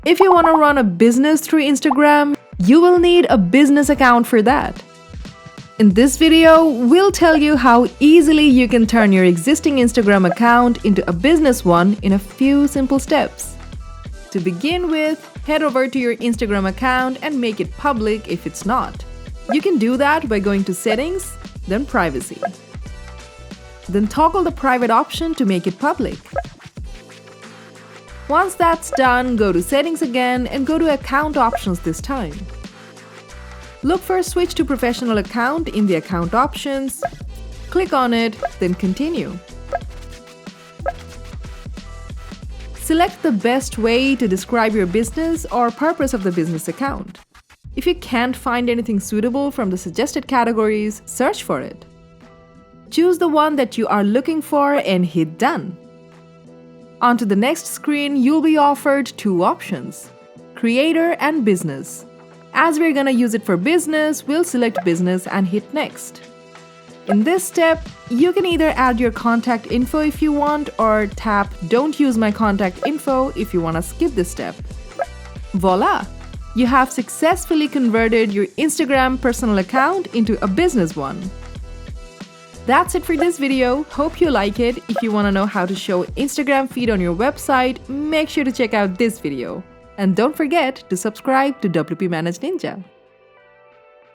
If you want to run a business through Instagram, you will need a business account for that. In this video, we'll tell you how easily you can turn your existing Instagram account into a business one in a few simple steps. To begin with, head over to your Instagram account and make it public if it's not. You can do that by going to Settings, then Privacy. Then toggle the private option to make it public. Once that's done, go to Settings again and go to Account Options this time. Look for Switch to Professional Account in the Account Options. Click on it, then Continue. Select the best way to describe your business or purpose of the business account. If you can't find anything suitable from the suggested categories, search for it. Choose the one that you are looking for and hit Done. Onto the next screen, you'll be offered two options: Creator and Business. As we're gonna use it for business, we'll select Business and hit Next. In this step, you can either add your contact info if you want or tap Don't use my contact info if you want to skip this step. Voila! You have successfully converted your Instagram personal account into a business one. That's it for this video. Hope you like it. If you want to know how to show Instagram feed on your website, make sure to check out this video. And don't forget to subscribe to WPManageNinja.